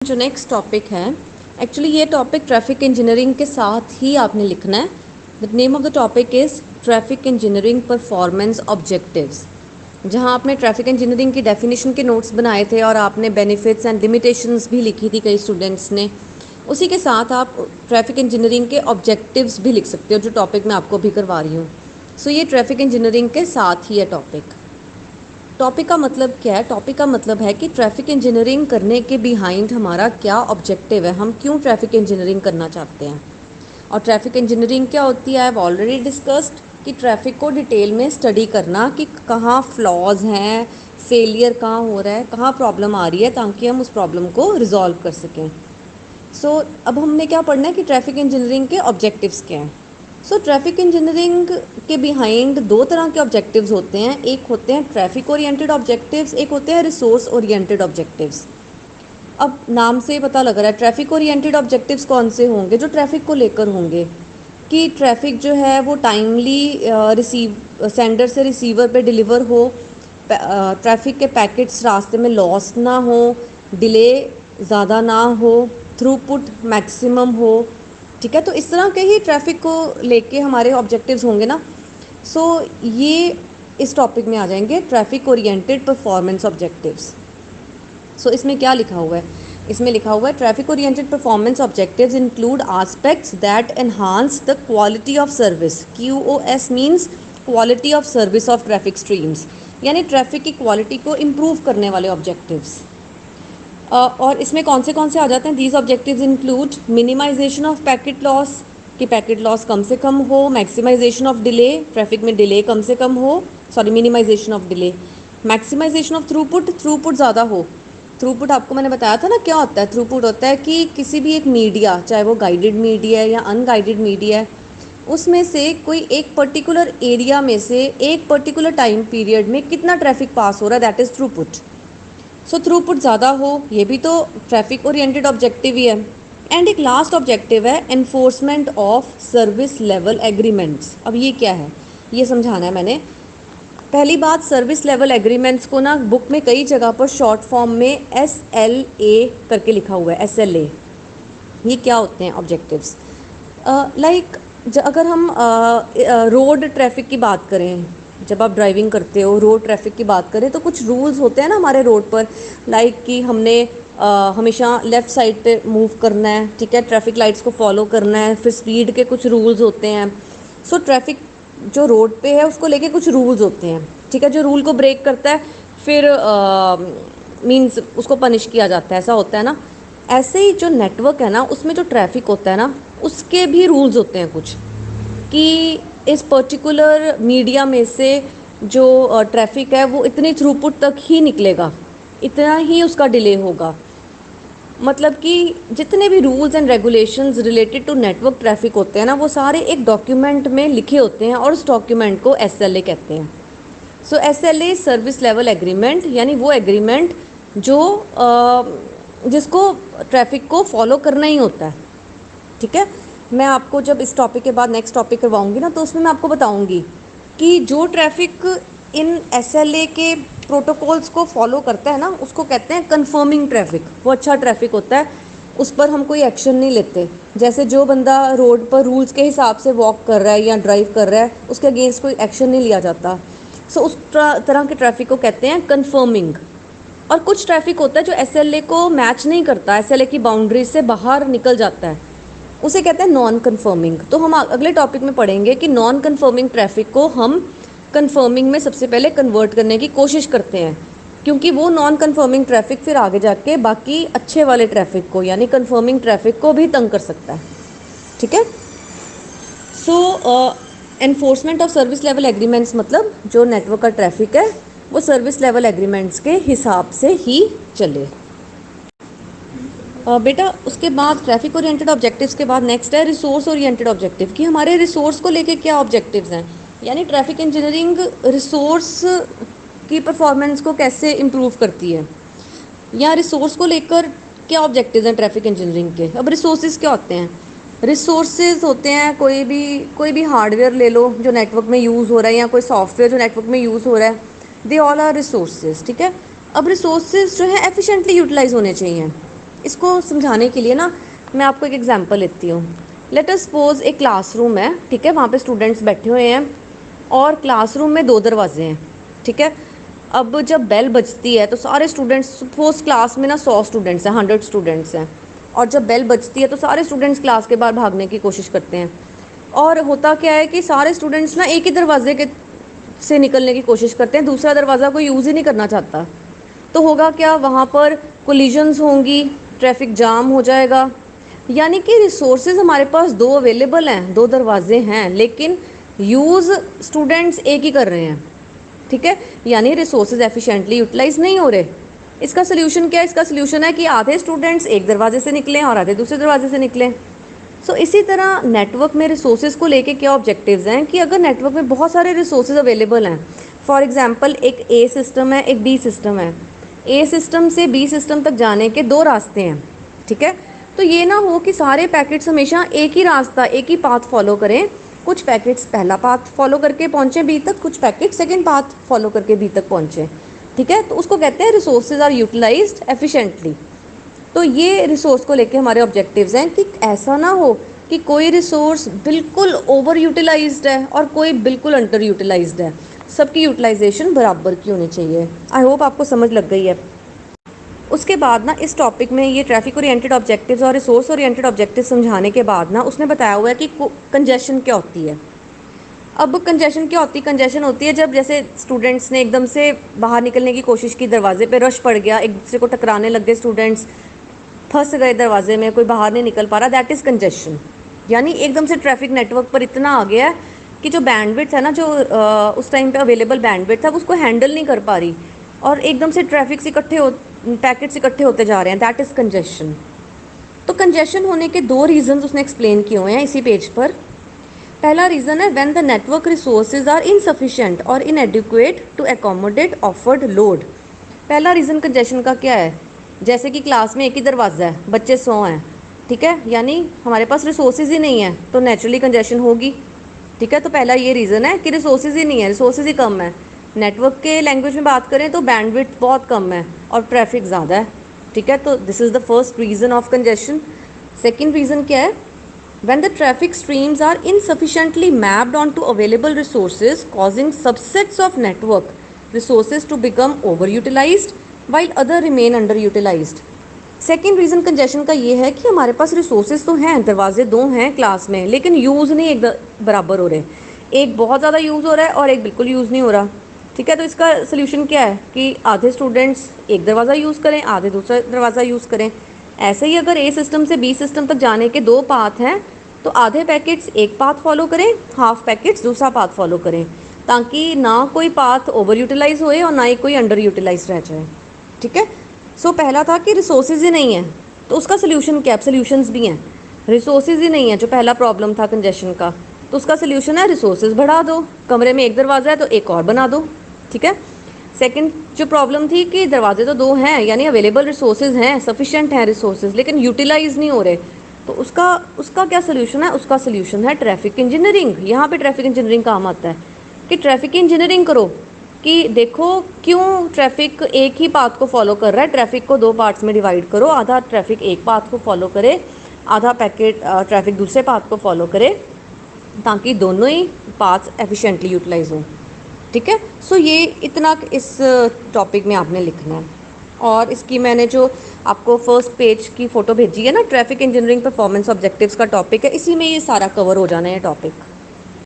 जो next topic है, actually ये टॉपिक ट्रैफिक इंजीनियरिंग के साथ ही आपने लिखना है। The name of the topic is traffic engineering performance objectives. जहाँ आपने ट्रैफिक इंजीनियरिंग की डेफिनेशन के नोट्स बनाए थे और आपने बेनिफिट्स एंड लिमिटेशंस भी लिखी थी कई स्टूडेंट्स ने, उसी के साथ आप ट्रैफिक इंजीनियरिंग के ऑब्जेक्टिव्स भी लिख सकते हो, जो टॉपिक मैं आपको भी करवा रही हूँ। सो ये ट्रैफिक इंजीनियरिंग के साथ ही है टॉपिक। टॉपिक का मतलब क्या है? टॉपिक का मतलब है कि ट्रैफिक इंजीनियरिंग करने के बिहाइंड हमारा क्या ऑब्जेक्टिव है, हम क्यों ट्रैफिक इंजीनियरिंग करना चाहते हैं। और ट्रैफिक इंजीनियरिंग क्या होती है? आई हैव ऑलरेडी डिस्कस्ड कि ट्रैफिक को डिटेल में स्टडी करना कि कहाँ फ्लॉज हैं, फेलियर कहाँ हो रहा है, कहाँ प्रॉब्लम आ रही है, ताकि हम उस प्रॉब्लम को रिजॉल्व कर सकें। अब हमने क्या पढ़ना है कि ट्रैफिक इंजीनियरिंग के ऑब्जेक्टिव्स क्या हैं। ट्रैफिक इंजीनियरिंग के बिहाइंड दो तरह के ऑब्जेक्टिव्स होते हैं। एक होते हैं ट्रैफिक ओरिएंटेड ऑब्जेक्टिव्स, एक होते हैं रिसोर्स ओरिएंटेड ऑब्जेक्टिव्स। अब नाम से ही पता लग रहा है ट्रैफिक ओरिएंटेड ऑब्जेक्टिव्स कौन से होंगे? जो ट्रैफिक को लेकर होंगे, कि ट्रैफिक जो है वो टाइमली सेंडर से रिसीवर पे डिलीवर हो, ट्रैफिक के पैकेट्स रास्ते में लॉस ना हो, डिले ज़्यादा ना हो, थ्रूपुट मैक्सिमम हो। ठीक है, तो इस तरह के ही ट्रैफिक को लेके हमारे ऑब्जेक्टिव्स होंगे ना। ये इस टॉपिक में आ जाएंगे ट्रैफिक ओरिएंटेड परफॉर्मेंस ऑब्जेक्टिव्स। इसमें क्या लिखा हुआ है? इसमें लिखा हुआ है traffic oriented performance objectives include aspects that enhance the quality of service. QoS means quality of service of traffic streams, यानी ट्रैफिक की क्वालिटी को इम्प्रूव करने वाले ऑब्जेक्टिव्स। और इसमें कौन से आ जाते हैं? These objectives include minimization of packet loss, कि पैकेट लॉस कम से कम हो, मैक्सिमाइजेशन ऑफ डिले, ट्रैफिक में डिले कम से कम हो, minimization of delay, maximization of throughput, throughput ज़्यादा हो। थ्रूपुट आपको मैंने बताया था ना क्या होता है। थ्रूपुट होता है कि किसी भी एक मीडिया, चाहे वो गाइडेड मीडिया है या अनगाइडेड मीडिया है, उसमें से कोई एक पर्टिकुलर एरिया में से एक पर्टिकुलर टाइम पीरियड में कितना ट्रैफिक पास हो रहा है, दैट इज़ थ्रूपुट। थ्रूपुट ज़्यादा हो, ये भी तो ट्रैफिक ओरिएंटेड ऑब्जेक्टिव ही है। एंड एक लास्ट ऑब्जेक्टिव है enforcement of service level agreements. अब ये क्या है, ये समझाना है मैंने। पहली बात, सर्विस लेवल एग्रीमेंट्स को ना बुक में कई जगह पर शॉर्ट फॉर्म में SLA करके लिखा हुआ है। SLA, ये क्या होते हैं ऑब्जेक्टिव्स? लाइक अगर हम रोड ट्रैफिक की बात करें, जब आप ड्राइविंग करते हो, रोड ट्रैफिक की बात करें, तो कुछ रूल्स होते हैं ना हमारे रोड पर, लाइक कि हमने हमेशा लेफ़्ट साइड पे मूव करना है। ठीक है, ट्रैफिक लाइट्स को फॉलो करना है, फिर स्पीड के कुछ रूल्स होते हैं। ट्रैफिक जो रोड पे है उसको लेके कुछ रूल्स होते हैं। ठीक है, जो रूल को ब्रेक करता है फिर मीन्स उसको पनिश किया जाता है, ऐसा होता है ना। ऐसे ही जो नेटवर्क है ना, उसमें जो ट्रैफिक होता है ना, उसके भी रूल्स होते हैं कुछ, कि इस पर्टिकुलर मीडिया में से जो ट्रैफिक है वो इतनी थ्रूपुट तक ही निकलेगा, इतना ही उसका डिले होगा। मतलब कि जितने भी rules and regulations related to network traffic होते हैं ना, वो सारे एक डॉक्यूमेंट में लिखे होते हैं और उस डॉक्यूमेंट को SLA कहते हैं। SLA सर्विस लेवल एग्रीमेंट, यानी वो एग्रीमेंट जो जिसको ट्रैफिक को फॉलो करना ही होता है। ठीक है, मैं आपको जब इस टॉपिक के बाद नेक्स्ट टॉपिक करवाऊंगी ना, तो उसमें मैं आपको बताऊंगी कि जो ट्रैफिक इन SLA के प्रोटोकॉल्स को फॉलो करता है ना, उसको कहते हैं कंफर्मिंग ट्रैफिक। वो अच्छा ट्रैफिक होता है, उस पर हम कोई एक्शन नहीं लेते। जैसे जो बंदा रोड पर रूल्स के हिसाब से वॉक कर रहा है या ड्राइव कर रहा है, उसके अगेंस्ट कोई एक्शन नहीं लिया जाता। उस तरह के ट्रैफिक को कहते हैं कंफर्मिंग। और कुछ ट्रैफिक होता है जो SLA को मैच नहीं करता, SLA की बाउंड्री से बाहर निकल जाता है, उसे कहते हैं नॉन कन्फर्मिंग। तो हम अगले टॉपिक में पढ़ेंगे कि नॉन कन्फर्मिंग ट्रैफिक को हम कन्फर्मिंग में सबसे पहले कन्वर्ट करने की कोशिश करते हैं, क्योंकि वो नॉन कन्फर्मिंग ट्रैफिक फिर आगे जाके बाकी अच्छे वाले ट्रैफिक को, यानी कन्फर्मिंग ट्रैफिक को भी तंग कर सकता है। ठीक है, enforcement of service level agreements, मतलब जो नेटवर्क का ट्रैफिक है वो सर्विस लेवल एग्रीमेंट्स के हिसाब से ही चले। बेटा उसके बाद ट्रैफिक ओरिएंटेड ऑब्जेक्टिव्स के बाद नेक्स्ट है रिसोर्स ओरिएंटेड ऑब्जेक्टिव, कि हमारे रिसोर्स को लेके क्या ऑब्जेक्टिव्स हैं। यानी ट्रैफिक इंजीनियरिंग रिसोर्स की परफॉर्मेंस को कैसे इम्प्रूव करती है, या रिसोर्स को लेकर क्या ऑब्जेक्टिव्स हैं ट्रैफिक इंजीनियरिंग के। अब रिसोर्सेज क्या होते हैं? रिसोर्सेज होते हैं कोई भी हार्डवेयर ले लो जो नेटवर्क में यूज़ हो रहा है, या कोई सॉफ्टवेयर जो नेटवर्क में यूज़ हो रहा है, दे ऑल आर रिसोर्सेज। ठीक है, अब रिसोर्सेज जो है एफिशिएंटली यूटिलाइज होने चाहिए। इसको समझाने के लिए ना मैं आपको एक एग्जांपल लेती हूँ। लेट अस सपोज एक क्लासरूम है, ठीक है, वहाँ पे स्टूडेंट्स बैठे हुए हैं और क्लासरूम में 2 दरवाजे हैं, ठीक है। अब जब बेल बजती है तो सारे स्टूडेंट्स, सपोज क्लास में ना 100 स्टूडेंट्स हैं, 100 स्टूडेंट्स हैं, और जब बेल बजती है तो सारे स्टूडेंट्स क्लास के बाहर भागने की कोशिश करते हैं। और होता क्या है कि सारे स्टूडेंट्स ना एक ही दरवाजे के से निकलने की कोशिश करते हैं, दूसरा दरवाज़ा कोई यूज़ ही नहीं करना चाहता। तो होगा क्या, वहाँ पर कोलिजन्स होंगी, ट्रैफिक जाम हो जाएगा। यानी कि रिसोर्सेज हमारे पास 2 अवेलेबल हैं, 2 दरवाजे हैं, लेकिन यूज़ स्टूडेंट्स एक ही कर रहे हैं, ठीक है। यानी रिसोर्सेज एफिशिएंटली यूटिलाइज नहीं हो रहे। इसका सोल्यूशन क्या है? इसका सोल्यूशन है कि आधे स्टूडेंट्स एक दरवाजे से निकलें और आधे दूसरे दरवाजे से निकलें। सो इसी तरह नेटवर्क में रिसोर्सेज को लेके क्या ऑब्जेक्टिव्स हैं कि अगर नेटवर्क में बहुत सारे रिसोर्सेज अवेलेबल हैं, फॉर एग्जांपल एक ए सिस्टम है, एक बी सिस्टम है, ए सिस्टम से बी सिस्टम तक जाने के 2 रास्ते हैं, ठीक है। तो ये ना हो कि सारे पैकेट्स हमेशा एक ही रास्ता, एक ही पाथ फॉलो करें। कुछ पैकेट्स पहला पाथ फॉलो करके पहुँचें बी तक, कुछ पैकेट सेकेंड पाथ फॉलो करके बी तक पहुँचें, ठीक है। तो उसको कहते हैं रिसोर्सेज आर यूटिलाइज्ड एफिशिएंटली। तो ये रिसोर्स को लेके हमारे ऑब्जेक्टिव्स हैं कि ऐसा ना हो कि कोई रिसोर्स बिल्कुल ओवर यूटिलाइज्ड है और कोई बिल्कुल अंडर यूटिलाइज्ड है। सबकी यूटिलाइजेशन बराबर की होनी चाहिए। आई होप आपको समझ लग गई है। उसके बाद ना इस टॉपिक में ये ट्रैफिक ओरिएंटेड ऑब्जेक्टिव्स और रिसोर्स ओरिएंटेड ऑब्जेक्टिव समझाने के बाद ना उसने बताया हुआ है कि कंजेशन क्या होती है। अब कंजेशन क्या होती है? कंजेशन होती है जब जैसे स्टूडेंट्स ने एकदम से बाहर निकलने की कोशिश की, दरवाजे पे रश पड़ गया, एक दूसरे को टकराने लग गए, स्टूडेंट्स फंस गए दरवाजे में, कोई बाहर नहीं निकल पा रहा, दैट इज़ कंजेशन। यानी एकदम से ट्रैफिक नेटवर्क पर इतना आ गया है कि जो बैंडविड्थ है ना, जो उस टाइम पे अवेलेबल बैंडविड्थ था, उसको हैंडल नहीं कर पा रही और एकदम से ट्रैफिक से पैकेट्स इकट्ठे होते जा रहे हैं, दैट इज़ कंजेशन। तो कंजेशन होने के 2 रीजंस उसने एक्सप्लेन किए हुए हैं इसी पेज पर। पहला रीज़न है when the network resources are insufficient और inadequate to accommodate offered load. पहला रीज़न कंजेशन का क्या है? जैसे कि क्लास में एक ही दरवाज़ा है, बच्चे 100 हैं, ठीक है, यानी हमारे पास रिसोर्सेज ही नहीं है, तो नेचुरली कंजेशन होगी, ठीक है। तो पहला ये रीज़न है कि रिसोर्सेज ही नहीं है, रिसोर्सेज ही कम है। नेटवर्क के लैंग्वेज में बात करें तो बैंडविड्थ बहुत कम है और ट्रैफिक ज़्यादा है, ठीक है। तो this is the first reason of congestion. Second reason क्या है? When the traffic streams are insufficiently mapped onto available resources, causing subsets of network resources to become overutilized while other remain underutilized. Second reason congestion का ये है कि हमारे पास resources तो हैं, दरवाजे 2 हैं क्लास में, लेकिन यूज़ नहीं एक बराबर हो रहे। एक बहुत ज़्यादा यूज़ हो रहा है और एक बिल्कुल यूज़ नहीं हो रहा, ठीक है। तो इसका सोल्यूशन क्या है कि आधे स्टूडेंट्स एक दरवाज़ा यूज़ करें, आधे दूसरा दरवाज़ा यूज़ करें। ऐसे ही अगर ए सिस्टम से बी सिस्टम तक जाने के 2 पाथ हैं तो आधे पैकेट्स एक पाथ फॉलो करें, हाफ पैकेट्स दूसरा पाथ फॉलो करें, ताकि ना कोई पाथ ओवर यूटिलाइज होए और ना ही कोई अंडर यूटिलाइज रह जाए, ठीक है। सो पहला था कि रिसोर्सेज ही नहीं है, तो उसका सोल्यूशन क्या है? सोल्यूशंस भी हैं। रिसोर्सेज ही नहीं है, जो पहला प्रॉब्लम था कंजेशन का, तो उसका सोल्यूशन है रिसोर्सेज बढ़ा दो। कमरे में एक दरवाज़ा है तो एक और बना दो, ठीक है। सेकंड जो प्रॉब्लम थी कि दरवाजे तो 2 हैं, यानी अवेलेबल रिसोर्सेज हैं, सफिशिएंट हैं रिसोर्सेज, लेकिन यूटिलाइज नहीं हो रहे, तो उसका क्या सोल्यूशन है? उसका सोल्यूशन है ट्रैफिक इंजीनियरिंग। यहाँ पे ट्रैफिक इंजीनियरिंग काम आता है कि ट्रैफिक इंजीनियरिंग करो कि देखो क्यों ट्रैफिक एक ही पाथ को फॉलो कर रहा है, ट्रैफिक को 2 पार्ट्स में डिवाइड करो, आधा ट्रैफिक एक पाथ को फॉलो करे, आधा पैकेट ट्रैफिक दूसरे पाथ को फॉलो करे, ताकि दोनों ही पाथ एफिशिएंटली यूटिलाइज हों, ठीक है। सो ये इतना इस टॉपिक में आपने लिखना है। और इसकी मैंने जो आपको फर्स्ट पेज की फ़ोटो भेजी है ना, ट्रैफिक इंजीनियरिंग परफॉर्मेंस ऑब्जेक्टिव्स का टॉपिक है, इसी में ये सारा कवर हो जाना है टॉपिक।